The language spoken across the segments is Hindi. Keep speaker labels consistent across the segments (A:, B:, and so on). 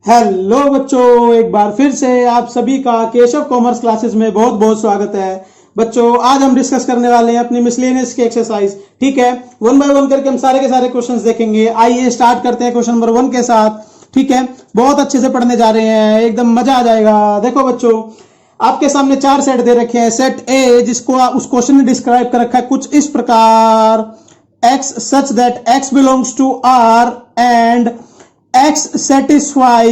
A: हेलो बच्चों, एक बार फिर से आप सभी का केशव कॉमर्स क्लासेस में बहुत बहुत स्वागत है। बच्चों, आज हम डिस्कस करने वाले हैं अपनी मिसलेनियस की एक्सरसाइज। ठीक है, वन बाय वन करके हम सारे के सारे क्वेश्चंस देखेंगे। आइए स्टार्ट करते हैं क्वेश्चन नंबर 1 के साथ। ठीक है, बहुत अच्छे से पढ़ने जा रहे हैं, एकदम मजा आ जाएगा। देखो बच्चों, आपके सामने 4 सेट दे रखे हैं। सेट ए, जिसको उस क्वेश्चन ने डिस्क्राइब कर रखा है कुछ इस प्रकार: x such that x belongs to R and x satisfy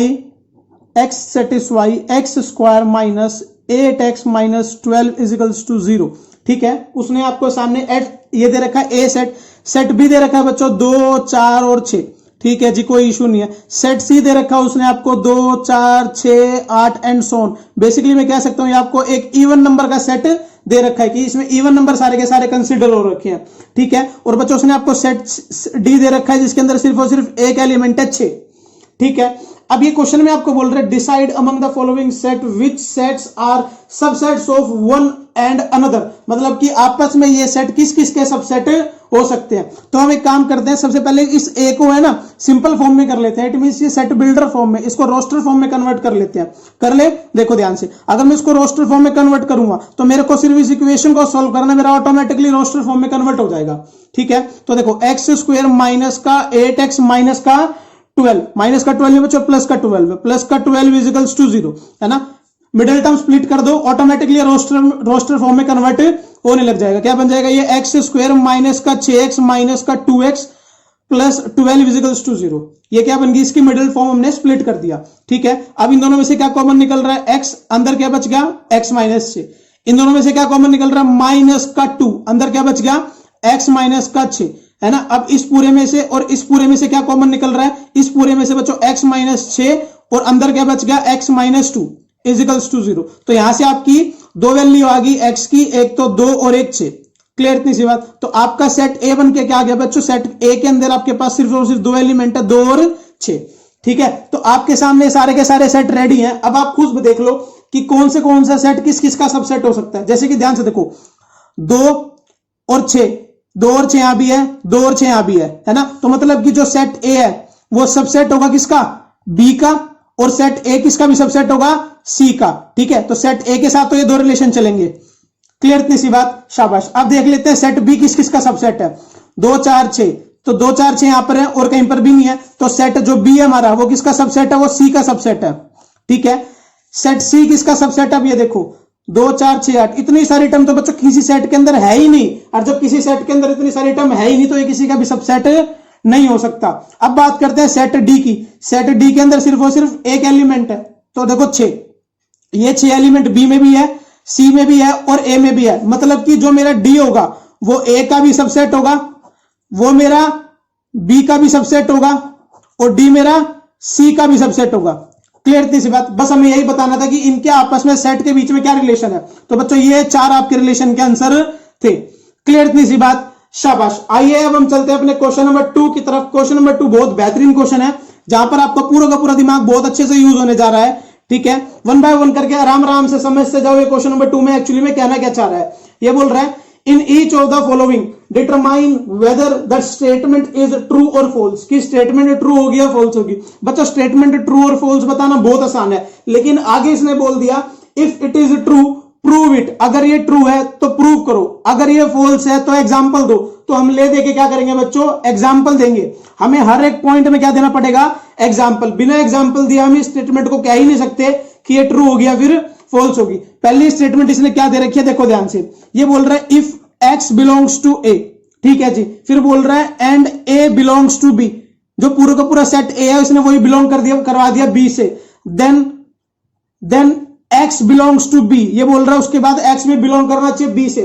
A: x square minus 8x minus 12 is equals to 0। ठीक है, उसने आपको सामने ये दे रखा है ए सेट, सेट बी दे रखा है बच्चों 2, 4 और 6। ठीक है जी, कोई इशू नहीं है। सेट सी दे रखा है उसने आपको 2, 4, 6, 8 एंड सो ऑन। बेसिकली मैं कह सकता हूं ये आपको एक इवन नंबर का सेट दे रखा है कि इसमें इवन नंबर सारे के सारे कंसीडर हो रखे हैं। ठीक है, और बच्चों उसने आपको सेट डी दे रखा है जिसके अंदर सिर्फ और सिर्फ एक एलिमेंट है 6। ठीक है, अब ये क्वेश्चन में आपको बोल रहे हैं decide among the following set which sets are subsets of one and another. मतलब कि आपस में ये सेट किस किस के सबसेट हो सकते हैं। तो हम एक काम करते हैं, सबसे पहले इस ए को है ना सिंपल फॉर्म में कर लेते हैं। इट मींस ये सेट बिल्डर फॉर्म में, इसको रोस्टर फॉर्म में कन्वर्ट कर लेते हैं। कर ले, देखो ध्यान से, अगर मैं इसको रोस्टर फॉर्म में कन्वर्ट करूंगा तो मेरे को सिर्फ इस इक्वेशन को सॉल्व करना, मेरा ऑटोमेटिकली रोस्टर फॉर्म में कन्वर्ट हो जाएगा। ठीक है, तो देखो एक्स स्क्वायर माइनस का 8x माइनस का 12, माइनस का 12 बच्चों प्लस का 12, प्लस का 12 इजिकल्स टू 0 है ना। मिडिल टर्म स्प्लिट कर दो, ऑटोमेटिकली रोस्टर फॉर्म में कन्वर्ट होने लग जाएगा। क्या बन जाएगा ये एक्स स्क्वायर माइनस का 6x माइनस का 2x प्लस 12 इजिकल्स टू 0। ये क्या बन गई, इसकी मिडिल फॉर्म हमने स्प्लिट कर दिया। ठीक है, अब इन दोनों में से क्या कॉमन निकल रहा है, x, अंदर क्या बच गया x माइनस 6। इन दोनों में से क्या कॉमन निकल रहा है, माइनस का 2, अंदर क्या बच गया x माइनस का 6 है ना। अब इस पूरे में से और इस पूरे में से क्या कॉमन निकल रहा है, इस पूरे में से बच्चों x माइनस 6 और अंदर क्या बच गया x माइनस 2 इजिकल्स टू 0। तो यहां से आपकी दो वैल्यू आ गई x की, एक तो 2 और एक 6। क्लियर इतनी सी बात। तो आपका सेट ए बन के क्या आ गया बच्चों, सेट ए के अंदर आपके पास सिर्फ और सिर्फ 2 एलिमेंट है, 2 और 6। ठीक है, तो आपके सामने सारे के सारे सेट रेडी हैं। अब आप खुद देख लो कि कौन सा सेट किस किस का सबसेट हो सकता है। जैसे कि ध्यान से देखो, 2 और 6, 2 और 6 यहां भी है, 2 और 6 यहां भी है ना। तो मतलब कि जो सेट ए है वो सबसेट होगा किसका, बी का, और सेट ए किसका भी सबसेट होगा, सी का। ठीक है, तो सेट ए के साथ तो ये दो रिलेशन चलेंगे। क्लियर इतनी सी बात, शाबाश। अब देख लेते हैं सेट बी किस किस का सबसेट है। 2, 4, 6, तो 2, 4, 6 यहां पर है और कहीं पर भी नहीं है। तो सेट जो बी है हमारा वो किसका सबसेट है, वो सी का सबसेट है। ठीक है, सेट सी किसका सबसेट है, अब ये देखो 2, 4, 6, 8, इतनी सारी टर्म तो बच्चों किसी सेट के अंदर है ही नहीं। और जब किसी सेट के अंदर इतनी सारी टर्म है ही नहीं तो ये किसी का भी सबसेट नहीं हो सकता। अब बात करते हैं सेट डी की। सेट डी के अंदर सिर्फ और सिर्फ एक एलिमेंट है, तो देखो 6, ये 6 एलिमेंट बी में भी है, सी में भी है और ए में भी है। मतलब कि जो मेरा डी होगा वो ए का भी सबसेट होगा, वो मेरा बी का भी सबसेट होगा और डी मेरा सी का भी सबसेट होगा। क्लियर थी सी बात। बस हमें यही बताना था कि इनके आपस में सेट के बीच में क्या रिलेशन है। तो बच्चों ये 4 आपके रिलेशन के आंसर थे। क्लियर थी सी बात, शाबाश। आइए अब हम चलते हैं अपने क्वेश्चन नंबर 2 की तरफ। क्वेश्चन नंबर 2 बहुत बेहतरीन क्वेश्चन है जहां पर आपका पूरा का पूरा दिमाग बहुत अच्छे से यूज होने जा रहा है। ठीक है, वन बाय वन करके आराम आराम से समझते जाओ। ये क्वेश्चन नंबर 2 में एक्चुअली में कहना क्या चाह रहा है, ये बोल रहा है in each of the following determine whether the statement is true और फॉल्स। की स्टेटमेंट ट्रू होगी या फॉल्स होगी। बच्चों स्टेटमेंट ट्रू और फॉल्स बताना बहुत आसान है, लेकिन आगे इसने बोल दिया if it is true prove it. अगर ये ट्रू है तो प्रूव करो, अगर ये फॉल्स है तो एग्जांपल दो। तो हम ले दे के क्या करेंगे बच्चों, एग्जांपल देंगे। हमें हर एक पॉइंट में क्या देना पड़ेगा, एग्जांपल। बिना एग्जांपल दिया हम इस स्टेटमेंट को कह ही नहीं सकते कि ये ट्रू होगी या फिर फॉल्स होगी। पहली स्टेटमेंट इसने क्या दे रखी है, देखो ध्यान से। ये बोल रहा है if x belongs to A. ठीक है जी, फिर बोल रहा है and a belongs to b। जो पूरा का पूरा सेट a है उसने वही बिलोंग करवा दिया b से। Then x belongs to b, ये बोल रहा है उसके बाद x में बिलोंग करना चाहिए b से।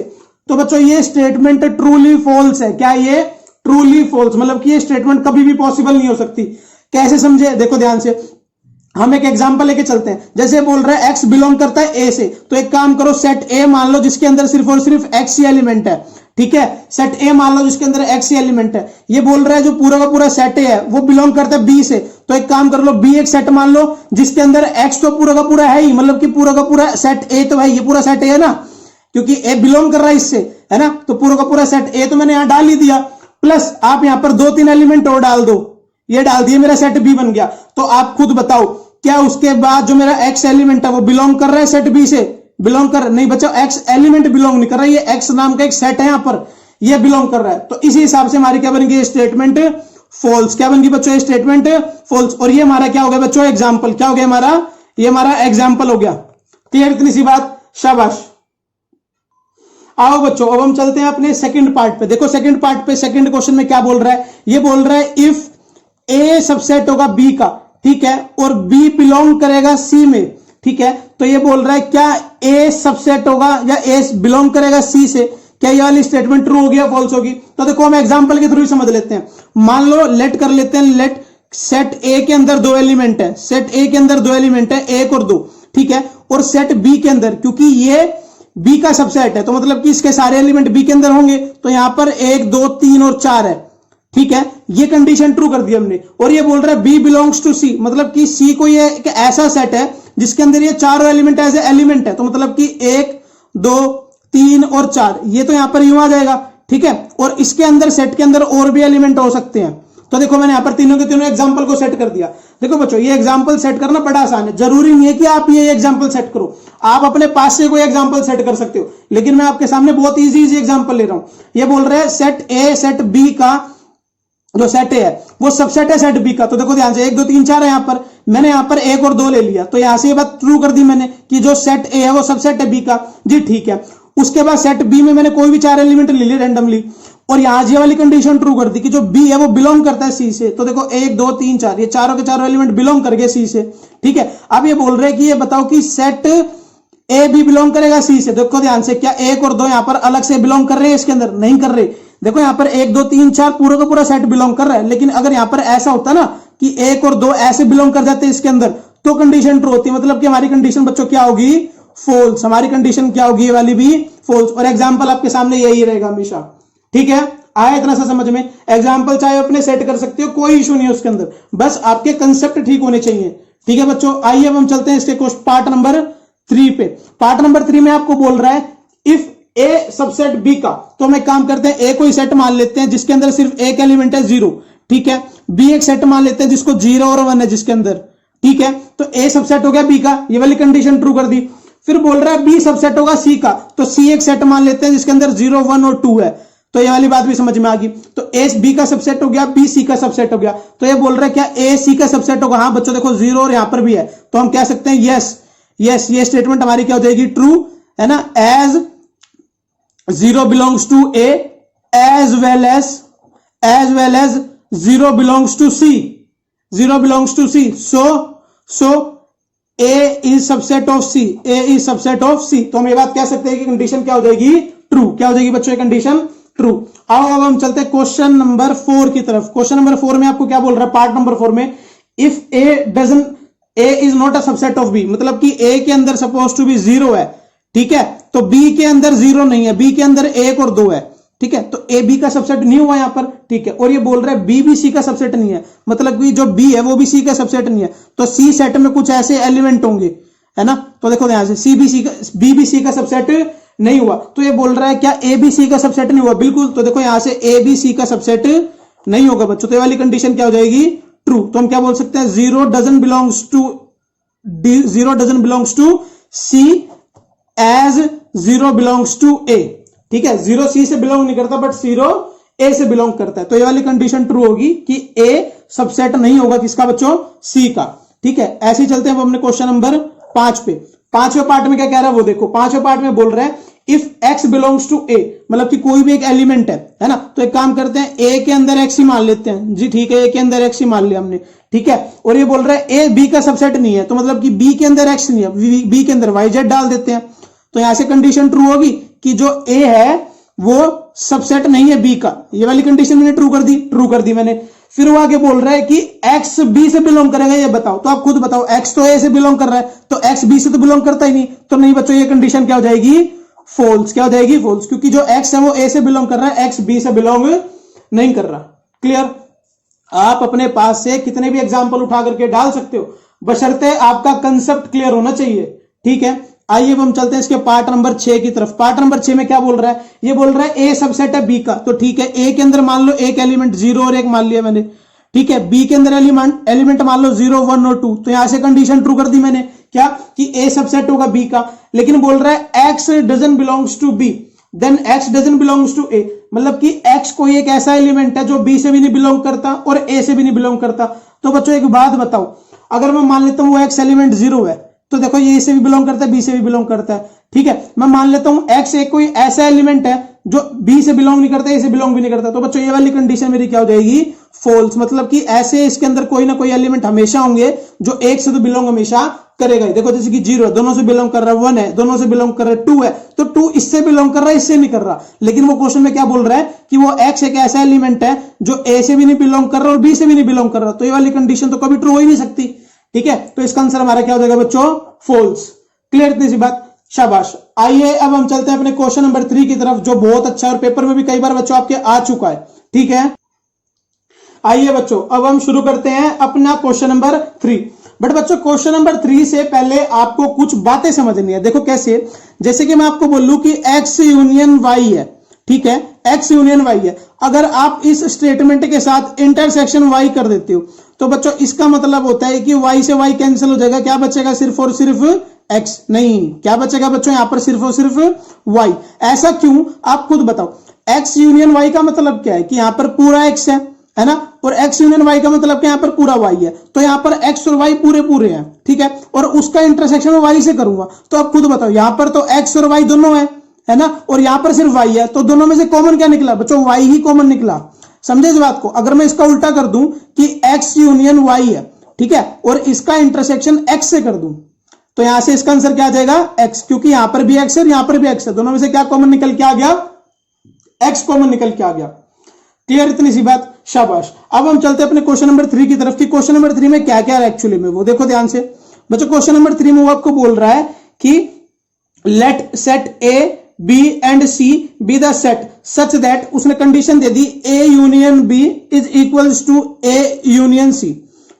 A: तो बच्चों ये स्टेटमेंट ट्रूली फॉल्स है। क्या ये ट्रूली फॉल्स, मतलब कि ये स्टेटमेंट कभी भी पॉसिबल नहीं हो सकती। कैसे समझे, देखो ध्यान से, हम एक एग्जांपल लेके चलते हैं। जैसे बोल रहा है x बिलोंग करता है a से, तो एक काम करो सेट a मान लो जिसके अंदर सिर्फ और सिर्फ x ही एलिमेंट है। ठीक है, सेट a मान लो जिसके अंदर x ही एलिमेंट है। ये बोल रहा है जो पूरा का पूरा सेट a है वो बिलोंग करता है b से, तो एक काम कर लो b एक सेट मान लो जिसके अंदर x तो पूरा का पूरा है ही, मतलब कि पूरा का पूरा सेट a तो है, ये पूरा सेट a है ना, क्योंकि a बिलोंग कर रहा है इससे, है ना। तो पूरा का पूरा सेट a तो मैंने यहां डाल ही दिया, प्लस आप यहां पर 2-3 एलिमेंट और डाल दो, ये डाल दिए, मेरा सेट b बन गया। तो आप खुद बताओ क्या उसके बाद जो मेरा एक्स एलिमेंट है वो बिलोंग कर रहा है सेट बी से? बिलोंग कर नहीं बच्चों, एक्स एलिमेंट बिलोंग नहीं कर रहा है, ये एक्स नाम का एक सेट है यहां पर, ये बिलोंग कर रहा है। तो इसी हिसाब से हमारी क्या बनेगी स्टेटमेंट फॉल्स। क्या बनेगी बच्चों स्टेटमेंट फॉल्स। और ये हमारा क्या हो गया बच्चों एग्जाम्पल, क्या हो गया हमारा, ये हमारा एग्जाम्पल हो गया। क्लियर इतनी सी बात, शाबाश। आओ बच्चों अब हम चलते हैं अपने सेकंड पार्ट पे। देखो सेकंड पार्ट पे सेकंड क्वेश्चन में क्या बोल रहा है, ये बोल रहा है इफ ए सबसेट होगा बी का, ठीक है, और बी बिलोंग करेगा सी में, ठीक है, तो ये बोल रहा है क्या ए सबसेट होगा या ए बिलोंग करेगा सी से, क्या ये वाली स्टेटमेंट ट्रू होगी या फॉल्स होगी। तो देखो हम एग्जांपल के थ्रू ही समझ लेते हैं। मान लो लेट कर लेते हैं, लेट सेट ए के अंदर दो एलिमेंट है, सेट ए के अंदर दो एलिमेंट है, एक और दो, ठीक है, और सेट बी के अंदर, क्योंकि ये बी का सबसेट है तो मतलब कि इसके सारे एलिमेंट बी के अंदर होंगे, तो यहां पर 1 2 3 और 4 है, ठीक है, ये कंडीशन ट्रू कर दी हमने। और ये बोल रहा है बी बिलोंग्स टू सी, मतलब कि सी को ये एक ऐसा सेट है जिसके अंदर ये चारों एलिमेंट एज एलिमेंट है, तो मतलब कि 1 2 3 और 4, ये तो यहां पर यूं आ जाएगा, ठीक है। और इसके अंदर सेट के अंदर और भी एलिमेंट हो सकते हैं। तो देखो मैंने यहां पर तीनों के तीनों एग्जांपल को सेट कर दिया। देखो बच्चों ये एग्जांपल सेट करना बड़ा आसान है, जरूरी नहीं है कि आप ये एग्जांपल सेट करो, आप अपने पास से कोई एग्जांपल सेट कर सकते हो, लेकिन मैं आपके सामने बहुत इजी एग्जांपल ले रहा हूं। ये बोल रहे हैं सेट ए सेट बी का जो सेट ए है वो सबसेट है सेट बी का। तो देखो ध्यान से 1 2 3 4 है, यहां पर मैंने यहां पर 1 और 2 ले लिया, तो यहां से ये बात ट्रू कर दी मैंने कि जो सेट ए है वो सबसेट है बी का, जी ठीक है। उसके बाद सेट बी में मैंने कोई भी 4 एलिमेंट ले लिए रैंडमली, और यहां ये वाली कंडीशन ट्रू कर दी कि जो बी है वो बिलोंग करता है सी से। तो देखो 1 2 3 4 ये चारों के चारों एलिमेंट बिलोंग कर गए सी से, ठीक है। अब ये बोल रहे हैं कि ये बताओ कि सेट ए बी बिलोंग करेगा सी से। देखो ध्यान से, क्या 1 और 2 यहां पर अलग से बिलोंग कर रहे हैं, इसके अंदर नहीं कर रहे। देखो यहां पर 1 2 3 4 पूरा का पूरा सेट बिलोंग कर रहा है, लेकिन अगर यहां पर ऐसा होता ना कि 1 और 2 ऐसे बिलोंग कर जाते इसके अंदर, तो कंडीशन ट्रू होती है, मतलब कि हमारी कंडीशन बच्चों क्या होगी, फॉल्स। हमारी कंडीशन क्या होगी, ये वाली भी फॉल्स। और एग्जांपल आपके सामने यही रहेगा हमेशा, ठीक है। आया इतना सा समझ में। एग्जांपल चाहे अपने सेट कर सकते हो, कोई इशू नहीं है उसके अंदर, बस आपके कंसेप्ट ठीक होने चाहिए, ठीक है बच्चों। आइए अब हम चलते हैं इसके पार्ट नंबर 3 पे। पार्ट नंबर 3 में आपको बोल रहा है इफ ए सबसेट बी का, तो हम एक काम करते हैं, ए कोई सेट मान लेते हैं जिसके अंदर सिर्फ एक एलिमेंट है 0, ठीक है। बी एक सेट मान लेते हैं जिसको 0 और 1 है जिसके अंदर, ठीक है। तो ए सबसेट हो गया बी का, ये वाली कंडीशन ट्रू कर दी। फिर बोल रहा है बी सबसेट होगा सी का, तो सी एक सेट मान लेते हैं जिसके अंदर 0 1 और 2 है, तो ये वाली बात भी समझ में आ गई। तो ए बी का सबसेट हो गया, बी सी का सबसेट हो गया। तो ये बोल रहा है क्या ए सी का सबसेट होगा, हाँ बच्चों देखो 0 और यहां पर भी है, तो हम कह सकते हैं यस यस, ये स्टेटमेंट हमारी क्या हो जाएगी, ट्रू है ना। As 0 belongs to A as well as 0 belongs to C, 0 belongs to C. So A is subset of C, A is subset of C. तो हम ये बात कह सकते हैं कि कंडीशन क्या हो जाएगी, ट्रू। क्या हो जाएगी बच्चों ये कंडीशन, ट्रू। आओ अब हम चलते हैं क्वेश्चन नंबर 4 की तरफ। क्वेश्चन नंबर 4 में आपको क्या बोल रहा है, पार्ट नंबर 4 में, if A is not a subset of B, मतलब कि ए के अंदर सपोज टू बी 0 है, ठीक है, तो बी के अंदर 0 नहीं है, बी के अंदर 1 और 2 है, ठीक है, तो ए बी का सबसेट नहीं हुआ यहां पर, ठीक है। और ये बोल रहा है बी भी सी का सबसेट नहीं है, मतलब कि जो बी है वो भी सी का सबसेट नहीं है, तो सी सेट में कुछ ऐसे एलिमेंट होंगे, है ना। तो देखो ध्यान से, बी बी सी का सबसेट नहीं हुआ, तो ये बोल रहा है क्या ए बी सी का सबसेट नहीं हुआ, बिल्कुल। तो देखो यहां से ए बी सी का सबसेट नहीं होगा बच्चों, तो ये वाली कंडीशन क्या हो जाएगी, ट्रू। तो हम क्या बोल सकते हैं, 0 doesn't belongs to C as 0 belongs to A, ठीक है। 0 सी से बिलोंग नहीं करता, बट 0 ए से बिलोंग करता है, तो ये वाली कंडीशन ट्रू होगी कि ए सबसेट नहीं होगा किसका बच्चों, सी का, ठीक है। ऐसे ही चलते हैं अपने क्वेश्चन नंबर 5 पे। 5वें पार्ट में क्या कह रहा है वो देखो। 5वें पार्ट में बोल रहा है if x belongs to A, मतलब कि कोई भी एक एलिमेंट है ना। तो एक काम करते हैं, ए के अंदर एक्स ही मान लेते हैं, जी ठीक है, ए के अंदर एक्स ही मान लिया हमने, ठीक है। और ये बोल रहा है ए बी का सबसेट नहीं है, तो मतलब कि बी के अंदर एक्स नहीं है, बी के अंदर वाई जेड डाल देते हैं, तो यहां से कंडीशन ट्रू होगी कि जो ए है वो सबसेट नहीं है बी का। ये वाली कंडीशन मैंने ट्रू कर दी मैंने। फिर वो आगे बोल रहा है कि एक्स बी से बिलोंग करेगा, ये बताओ। तो आप खुद बताओ, एक्स तो ए से बिलोंग कर रहा है, तो एक्स बी से तो बिलोंग करता ही नहीं, तो नहीं बच्चों ये कंडीशन क्या हो जाएगी, फॉल्स। क्या हो जाएगी, फॉल्स, क्योंकि जो एक्स है वो ए से बिलोंग कर रहा है, एक्स बी से बिलोंग नहीं कर रहा। क्लियर। आप अपने पास से कितने भी एग्जाम्पल उठा करके डाल सकते हो, बशर्ते आपका कंसेप्ट क्लियर होना चाहिए, ठीक है। आइए अब हम चलते हैं इसके पार्ट नंबर 6 की तरफ। पार्ट नंबर 6 में क्या बोल रहा है, ये बोल रहा है ए सबसेट है बी का, तो ठीक है, ए के अंदर मान लो एक एलिमेंट 0 और 1 मान लिया मैंने, ठीक है, बी के अंदर एलिमेंट मान लो 0 1 और 2, तो यहां से कंडीशन ट्रू कर दी मैंने, क्या कि ए सबसेट होगा बी का। लेकिन बोल रहा है X doesn't belongs to B, then X doesn't belongs to A, मतलब कि एक्स कोई एक ऐसा एलिमेंट है जो बी से भी नहीं बिलोंग करता और ए से भी नहीं बिलोंग करता। तो बच्चों एक बात बताओ, अगर मैं मान लेता हूं वो एक्स एलिमेंट 0 है, तो देखो ये ए से भी बिलोंग करता है, बी से भी बिलोंग करता है, ठीक है। मैं मान लेता हूं एक्स एक कोई ऐसा एलिमेंट है जो बी से बिलोंग नहीं करता, ए से बिलोंग भी नहीं करता, तो बच्चों ये वाली कंडीशन मेरी क्या हो जाएगी, फॉल्स। मतलब कि ऐसे इसके अंदर कोई ना कोई एलिमेंट हमेशा होंगे जो एक से तो बिलोंग हमेशा करेगा। देखो जैसे कि 0 है, दोनों से बिलोंग कर रहा है, 1 है, दोनों से बिलोंग कर रहा है, 2 है, तो 2 इससे बिलोंग कर रहा है, इससे नहीं कर रहा। लेकिन वो क्वेश्चन में क्या बोल रहा है कि वो एक्स एक ऐसा एलिमेंट है जो ए से भी नहीं बिलोंग कर रहा और बी से भी नहीं बिलोंग कर रहा, तो ये वाली कंडीशन तो कभी ट्रू हो ही नहीं सकती, ठीक है। तो इसका आंसर हमारा क्या हो जाएगा बच्चों, फॉल्स। क्लियर इतनी सी बात, शाबाश। आइए अब हम चलते हैं अपने क्वेश्चन नंबर 3 की तरफ, जो बहुत अच्छा है और पेपर में भी कई बार बच्चों आपके आ चुका है, ठीक है। आइए बच्चों अब हम शुरू करते हैं अपना क्वेश्चन नंबर 3। बट बच्चों क्वेश्चन नंबर 3 से पहले आपको कुछ बातें समझनी है। देखो कैसे, जैसे कि मैं आपको बोलूं कि x यूनियन y है, ठीक है, x यूनियन y है। अगर आप इस स्टेटमेंट के साथ इंटरसेक्शन y कर देते हो तो बच्चों इसका मतलब होता है कि y से y कैंसिल हो जाएगा, क्या बचेगा, सिर्फ और सिर्फ x। नहीं, क्या बचेगा बच्चों यहां पर, सिर्फ और सिर्फ y। ऐसा क्यों, आप खुद बताओ। x यूनियन y का मतलब क्या है कि यहां पर पूरा x है ना, और x यूनियन y का मतलब कि यहां पर पूरा y है, तो यहां पर x और y पूरे पूरे हैं, ठीक है, और उसका इंटरसेक्शन मैं y से करूंगा। तो आप खुद बताओ, यहां पर तो x और y दोनों है ना, और यहां पर सिर्फ y है, तो दोनों में से कॉमन क्या निकला बच्चों, y ही कॉमन निकला। समझे इस बात को। अगर मैं इसका उल्टा कर दूं कि x यूनियन y है, ठीक है, और इसका इंटरसेक्शन x से कर दूं, तो यहां से इसका आंसर क्या आ जाएगा, x, क्योंकि यहां पर भी x है और यहां पर भी x है, दोनों में से क्या कॉमन निकल के आ गया, x कॉमन निकल के आ गया। क्लियर इतनी सी बात, शाबाश। अब हम चलते हैं अपने क्वेश्चन नंबर 3 की तरफ कि क्वेश्चन नंबर 3 में क्या क्या है एक्चुअली में, वो देखो ध्यान से बच्चों। क्वेश्चन नंबर 3 में वो आपको बोल रहा है कि let set A B and C be the set such that, उसने कंडीशन दे दी A union B is equals to A union C,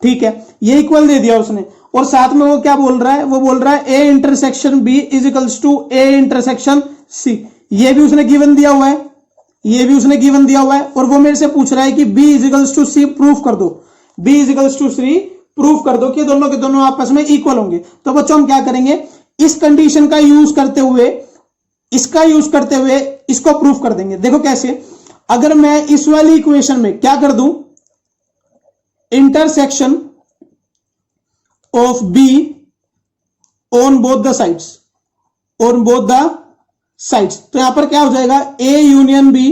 A: ठीक है, ये इक्वल दे दिया उसने। और साथ में वो क्या बोल रहा है, वो बोल रहा है A intersection B is equals to A intersection C, ये भी उसने गिवन दिया हुआ है, ये भी उसने गिवन दिया हुआ है। और वो मेरे से पूछ रहा है कि b is equals to C proof कर दो, b is equals to C proof कर दो कि दोनों के दोनों आपस में इक्वल होंगे। तो बच्चों हम क्या करेंगे, इस कंडीशन का यूज करते हुए, इसका यूज करते हुए इसको प्रूफ कर देंगे। देखो कैसे, अगर मैं इस वाली इक्वेशन में क्या कर दूं, intersection of b on both the sides, on both the sides, तो यहां पर क्या हो जाएगा, ए यूनियन बी,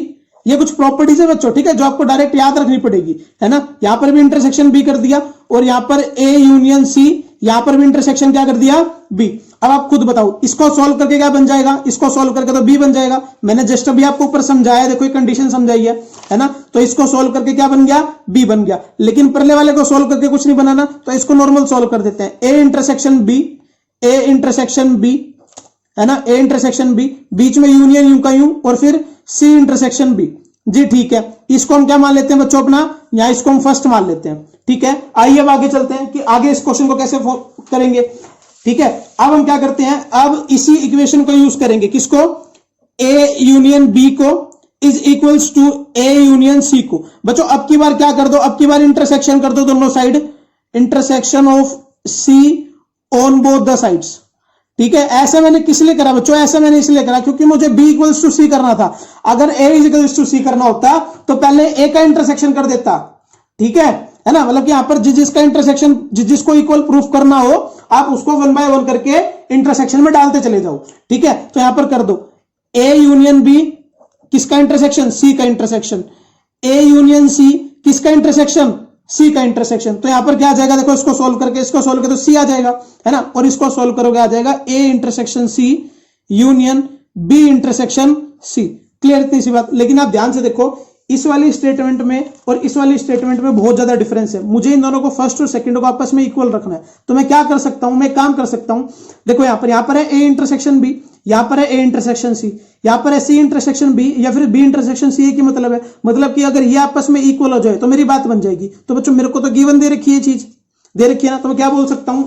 A: ये कुछ प्रॉपर्टीज है बच्चों, ठीक है, जो आपको डायरेक्ट याद रखनी पड़ेगी, है ना। यहां पर भी इंटरसेक्शन बी कर दिया और यहां पर ए यूनियन सी, यहां पर भी इंटरसेक्शन क्या कर दिया, बी। अब आप खुद बताओ इसको सॉल्व करके क्या बन जाएगा, इसको सॉल्व करके तो बी बन जाएगा। मैंने जस्ट अभी आपको ऊपर समझाया, देखो कंडीशन समझाई है ना, तो इसको सॉल्व करके क्या बन गया, बी बन गया। लेकिन पहले वाले को सॉल्व करके कुछ नहीं बनाना, तो इसको नॉर्मल सॉल्व कर देते हैं। A intersection B, A intersection B, है ना, ए इंटरसेक्शन बी, बीच में यूनियन यू का यू, और फिर सी इंटरसेक्शन बी, जी ठीक है। इसको हम क्या मान लेते हैं बच्चों अपना, यहां इसको हम फर्स्ट मान लेते हैं, ठीक है। आइए अब आगे चलते हैं कि आगे इस क्वेश्चन को कैसे करेंगे, ठीक है। अब हम क्या करते हैं, अब इसी इक्वेशन को यूज करेंगे, किसको, ए यूनियन बी को is equals to A union C को। बच्चों अब की बार क्या कर दो, अब की बार इंटरसेक्शन कर दो दोनों side, intersection of C on both the sides, ठीक है। ऐसा मैंने किस लिए करा बच्चों, ऐसा मैंने इसलिए करा क्योंकि मुझे b इक्वल्स टू सी करना था। अगर a इज इक्वल्स टू सी करना होता तो पहले a का इंटरसेक्शन कर देता, ठीक है ना। मतलब कि यहां पर जिसका इंटरसेक्शन जिसको इक्वल प्रूफ करना हो, आप उसको 1 बाय 1 करके इंटरसेक्शन में डालते चले जाओ, ठीक है। तो यहां पर कर दो a यूनियन b, किसका इंटरसेक्शन, c का इंटरसेक्शन, a यूनियन c, किसका इंटरसेक्शन, सी का इंटरसेक्शन। तो यहां पर क्या आ जाएगा, देखो इसको सोल्व करके, इसको सोल्व करके तो सी आ जाएगा, है ना, और इसको सोल्व करोगे आ जाएगा A intersection C union B intersection C. Clear इतनी सी बात। लेकिन आप ध्यान से देखो, इस वाली स्टेटमेंट में और इस वाली स्टेटमेंट में बहुत ज्यादा डिफरेंस है। मुझे इन दोनों को फर्स्ट और सेकंड को आपस में इक्वल रखना है, तो मैं क्या कर सकता हूं, मैं काम कर सकता हूं। देखो यहां पर है ए इंटरसेक्शन बी, यहां पर है ए इंटरसेक्शन सी, यहां पर है सी इंटरसेक्शन बी या फिर बी इंटरसेक्शन सी। की मतलब है, मतलब कि अगर ये आपस में इक्वल हो जाए तो मेरी बात बन जाएगी। तो बच्चों मेरे को तो गिवन दे रखी है, चीज दे रखी है ना, तो मैं क्या बोल सकता हूं,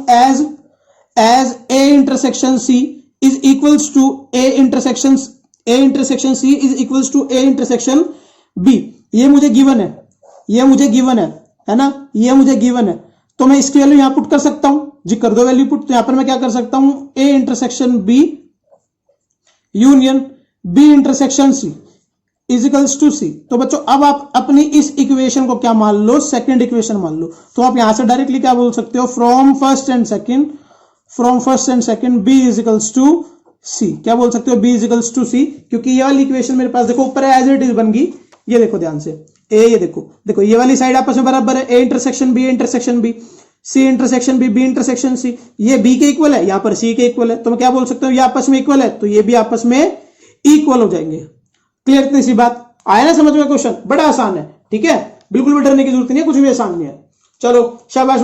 A: as A intersection C is equals to A intersection C is equals to A intersection B. ये मुझे गिवन है, ये मुझे गिवन है, है ना, ये मुझे गिवन है, तो मैं इसकी वैल्यू यहां पुट कर सकता हूं जी, कर दो वैल्यू पुट। तो यहां पर मैं क्या कर सकता हूं, A intersection B union B intersection C is equals to C. तो बच्चों अब आप अपनी इस इक्वेशन को क्या मान लो, सेकंड इक्वेशन मान लो। तो आप यहां से डायरेक्टली क्या बोल सकते हो, from first and second B is equals to C. क्या बोल सकते हो, बी इजिकल्स टू सी, क्योंकि ये वाली इक्वेशन मेरे पास देखो ऊपर है, एज इट इज बन गई। ये देखो ध्यान से, ए ये देखो ये वाली साइड आपस में बराबर है, A intersection B C intersection B intersection C, ये बी के इक्वल है, यहां पर सी के इक्वल है। तो मैं क्या बोल सकता हूं, ये आपस में इक्वल है, तो ये भी आपस में इक्वल हो जाएंगे। क्लियर, इतनी सी बात आया ना समझ में। क्वेश्चन बड़ा आसान है, ठीक है, बिल्कुल भी डरने की जरूरत नहीं है, कुछ भी आसान नहीं है। चलो शाबाश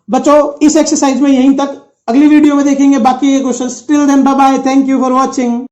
A: बच्चों इस एक्सरसाइज में यहीं तक, अगली वीडियो में देखेंगे बाकी के question. Till then bye bye, thank you for watching.